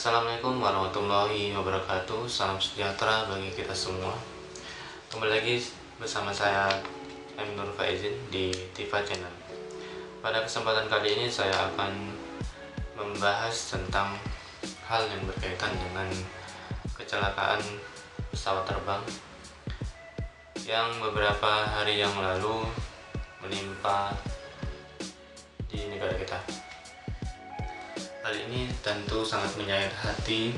Assalamualaikum warahmatullahi wabarakatuh. Salam sejahtera bagi kita semua. Kembali lagi bersama saya M. Nur Faizin di Tifa Channel. Pada kesempatan kali ini saya akan membahas tentang hal yang berkaitan dengan kecelakaan pesawat terbang yang beberapa hari yang lalu menimpa di negara kita. Hal ini tentu sangat menyayat hati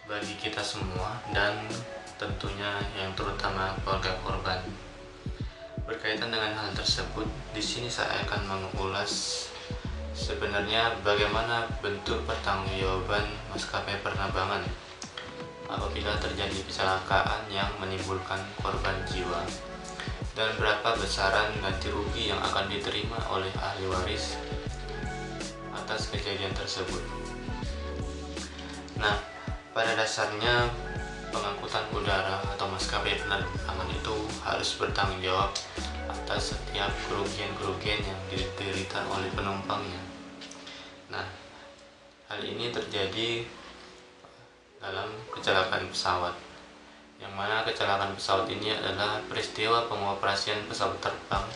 bagi kita semua dan tentunya yang terutama keluarga korban. Berkaitan dengan hal tersebut, di sini saya akan mengulas sebenarnya bagaimana bentuk pertanggungjawaban maskapai penerbangan apabila terjadi kecelakaan yang menimbulkan korban jiwa dan berapa besaran ganti rugi yang akan diterima oleh ahli waris atas kejadian tersebut. Nah, pada dasarnya pengangkutan udara atau maskapai penerbangan itu harus bertanggung jawab atas setiap kerugian-kerugian yang diderita oleh penumpangnya. Nah, hal ini terjadi dalam kecelakaan pesawat, yang mana kecelakaan pesawat ini adalah peristiwa pengoperasian pesawat terbang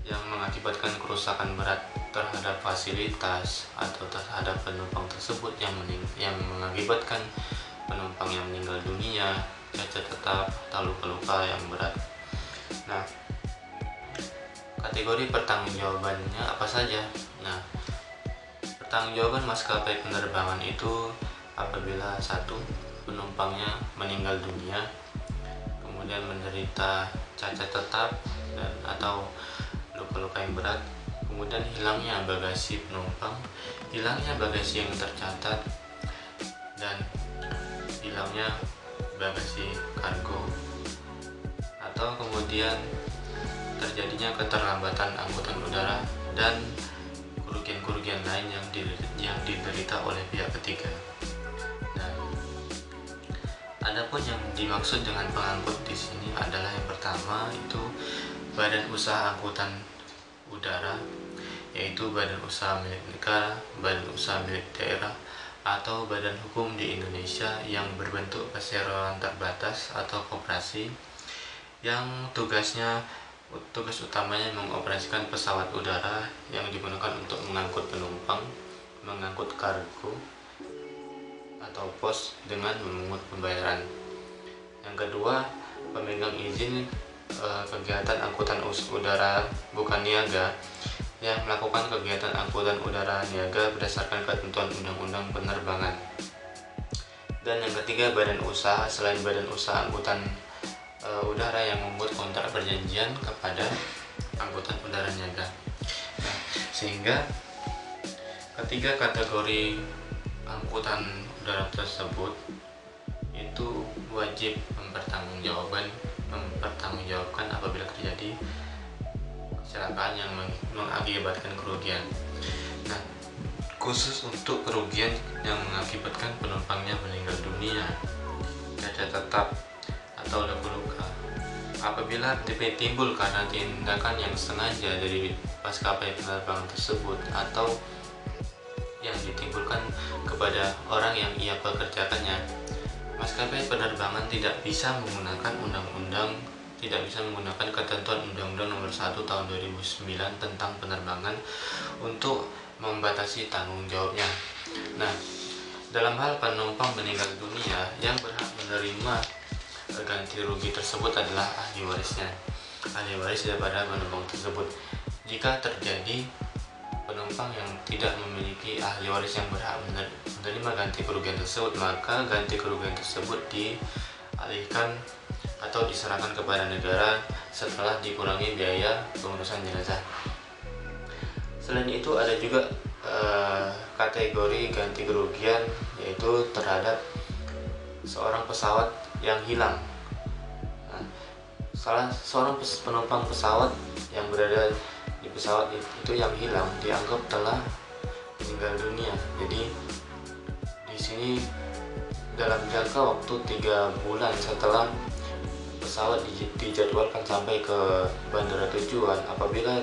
yang mengakibatkan kerusakan berat terhadap fasilitas atau terhadap penumpang tersebut yang mengakibatkan penumpang yang meninggal dunia, cacat tetap, atau luka-luka yang berat. Nah, kategori pertanggungjawabannya apa saja? Nah, pertanggungjawaban maskapai penerbangan itu apabila satu, penumpangnya meninggal dunia, kemudian menderita cacat tetap dan atau luka-luka yang berat, kemudian hilangnya bagasi penumpang, hilangnya bagasi yang tercatat, dan hilangnya bagasi kargo, atau kemudian terjadinya keterlambatan angkutan udara dan kerugian-kerugian lain yang diderita oleh pihak ketiga. Nah, adapun yang dimaksud dengan pengangkut di sini adalah yang pertama itu badan usaha angkutan udara, yaitu badan usaha milik negara, badan usaha milik daerah, atau badan hukum di Indonesia yang berbentuk perseroan terbatas atau koperasi yang tugas utamanya mengoperasikan pesawat udara yang digunakan untuk mengangkut penumpang, mengangkut kargo, atau pos dengan memungut pembayaran. Yang kedua, pemegang izin kegiatan angkutan udara bukan niaga yang melakukan kegiatan angkutan udara niaga berdasarkan ketentuan Undang-Undang Penerbangan. Dan yang ketiga, badan usaha selain badan usaha angkutan udara yang membuat kontrak perjanjian kepada angkutan udara niaga. Nah, sehingga ketiga kategori angkutan udara tersebut itu wajib mempertanggungjawabkan apabila terjadi kecelakaan yang mengakibatkan kerugian. Nah, khusus untuk kerugian yang mengakibatkan penumpangnya meninggal dunia, cacat tetap, atau luka-luka, apabila timbul karena tindakan yang sengaja dari maskapai penerbangan tersebut atau yang ditimbulkan kepada orang yang ia pekerjakannya, maskapai penerbangan tidak bisa menggunakan ketentuan Undang-Undang Nomor 1 Tahun 2009 tentang penerbangan untuk membatasi tanggung jawabnya. Nah, dalam hal penumpang meninggal dunia, yang berhak menerima ganti rugi tersebut adalah ahli warisnya, ahli waris daripada penumpang tersebut. Jika terjadi penumpang yang tidak memiliki ahli waris yang berhak menerima ganti kerugian tersebut, maka ganti kerugian tersebut dialihkan atau diserahkan kepada negara setelah dikurangi biaya pengurusan jenazah. Selain itu ada juga kategori ganti kerugian, yaitu terhadap seorang pesawat yang hilang. Nah, seorang penumpang pesawat yang berada di pesawat itu yang hilang dianggap telah meninggal dunia. Jadi di sini dalam jangka waktu 3 bulan setelah pesawat dijadwalkan sampai ke bandara tujuan, apabila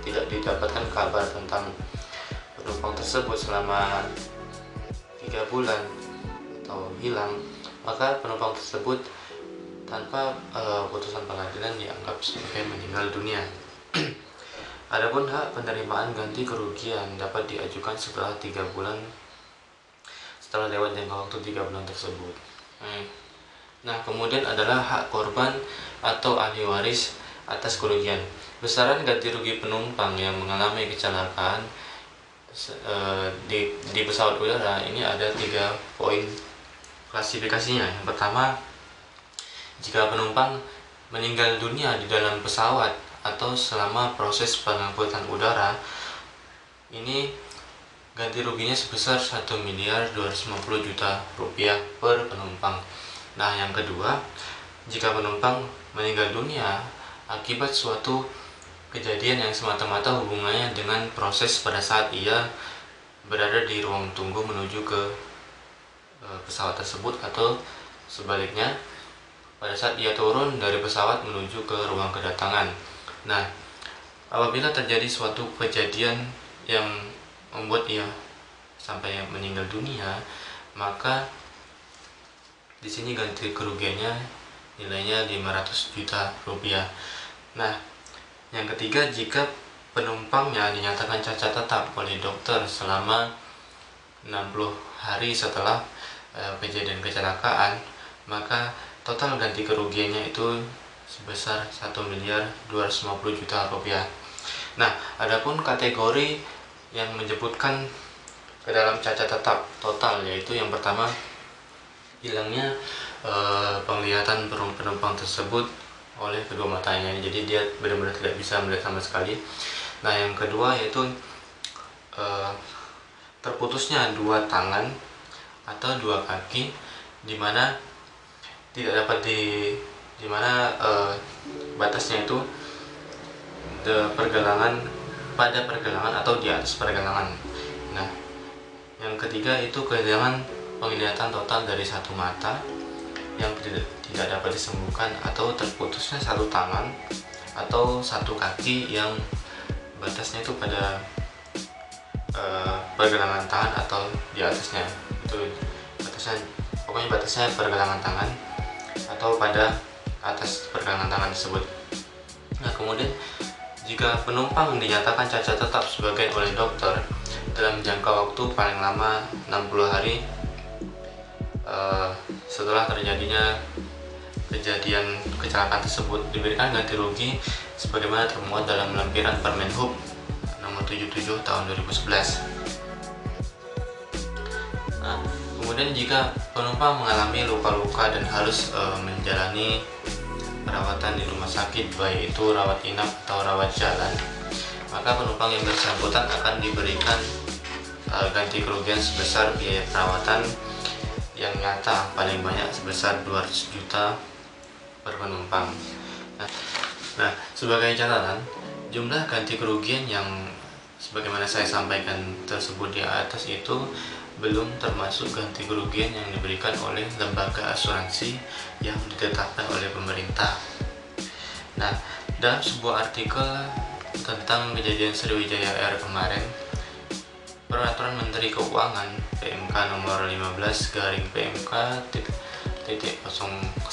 tidak didapatkan kabar tentang penumpang tersebut selama 3 bulan atau hilang, maka penumpang tersebut tanpa putusan pengadilan dianggap sebagai meninggal dunia. Adapun hak penerimaan ganti kerugian dapat diajukan setelah 3 bulan setelah lewat jangka waktu 3 bulan tersebut. Nah, kemudian adalah hak korban atau ahli waris atas kerugian. Besaran ganti rugi penumpang yang mengalami kecelakaan di pesawat udara ini ada 3 poin klasifikasinya. Yang pertama, jika penumpang meninggal dunia di dalam pesawat atau selama proses pengangkutan udara, ini ganti ruginya sebesar 1.250 juta rupiah per penumpang. Nah, yang kedua, jika penumpang meninggal dunia akibat suatu kejadian yang semata-mata hubungannya dengan proses pada saat ia berada di ruang tunggu menuju ke pesawat tersebut, atau sebaliknya pada saat ia turun dari pesawat menuju ke ruang kedatangan. Nah, apabila terjadi suatu kejadian yang membuat ia sampai meninggal dunia, maka di sini ganti kerugiannya nilainya 500 juta rupiah. Nah, yang ketiga, jika penumpangnya dinyatakan cacat tetap oleh dokter selama 60 hari setelah kejadian kecelakaan, maka total ganti kerugiannya itu sebesar 1.250 juta rupiah. Nah, adapun kategori yang menyebutkan ke dalam cacat tetap total, yaitu yang pertama, hilangnya penglihatan penumpang tersebut oleh kedua matanya, jadi dia benar-benar tidak bisa melihat sama sekali. Nah, yang kedua yaitu terputusnya 2 tangan atau 2 kaki, di mana tidak dapat di mana batasnya itu pada pergelangan atau di atas pergelangan. Nah, yang ketiga itu kehilangan penglihatan total dari 1 mata yang tidak dapat disembuhkan, atau terputusnya 1 tangan atau 1 kaki yang batasnya itu pada pergelangan tangan atau di atasnya. Itu batasnya pergelangan tangan atau pada atas pergelangan tangan tersebut. Nah, kemudian jika penumpang dinyatakan cacat tetap sebagai oleh dokter dalam jangka waktu paling lama 60 hari setelah terjadinya kejadian kecelakaan tersebut, diberikan ganti rugi sebagaimana termuat dalam lampiran Permen Hub nomor 77 tahun 2011. Nah, kemudian jika penumpang mengalami luka-luka dan harus menjalani perawatan di rumah sakit, baik itu rawat inap atau rawat jalan, maka penumpang yang bersangkutan akan diberikan ganti kerugian sebesar biaya perawatan yang nyata paling banyak sebesar 200 juta per penumpang. Nah, sebagai catatan, jumlah ganti kerugian yang sebagaimana saya sampaikan tersebut di atas itu belum termasuk ganti kerugian yang diberikan oleh lembaga asuransi yang ditetapkan oleh pemerintah. Nah, dalam sebuah artikel tentang kejadian Sriwijaya Air kemarin, Peraturan Menteri Keuangan PMK nomor 15 garing PMK titik 010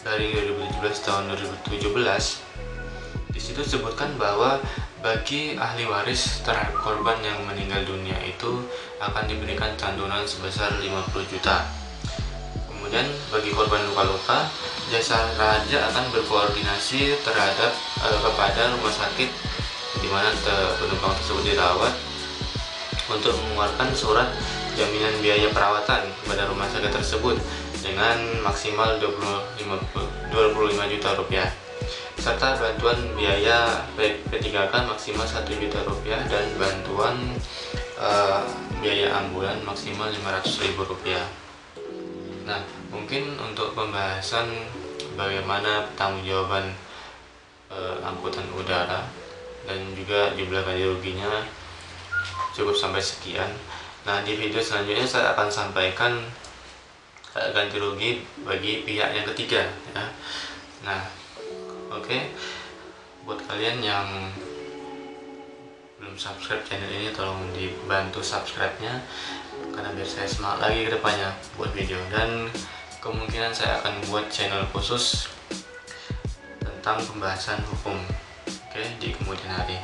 garing 2017 tahun 2017, di situ disebutkan bahwa bagi ahli waris terhadap korban yang meninggal dunia itu akan diberikan santunan sebesar 50 juta. Kemudian bagi korban luka-luka, jasa raja akan berkoordinasi kepada rumah sakit di mana penumpang tersebut dirawat untuk mengeluarkan surat jaminan biaya perawatan kepada rumah sakit tersebut dengan maksimal 25 juta rupiah, serta bantuan biaya P3K maksimal 1 juta rupiah dan bantuan biaya ambulan maksimal 500.000 rupiah. Nah, mungkin untuk pembahasan bagaimana pertanggungjawaban angkutan udara dan juga jumlah ganti ruginya cukup sampai sekian. Nah, di video selanjutnya saya akan sampaikan ganti rugi bagi pihak yang ketiga ya. Nah, oke. Buat kalian yang belum subscribe channel ini, tolong dibantu subscribe-nya karena biar saya semangat lagi ke depannya buat video. Dan kemungkinan saya akan buat channel khusus tentang pembahasan hukum, oke, di kemudian hari.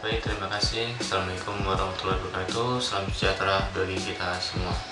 Baik, terima kasih. Assalamualaikum warahmatullahi wabarakatuh. Salam sejahtera bagi kita semua.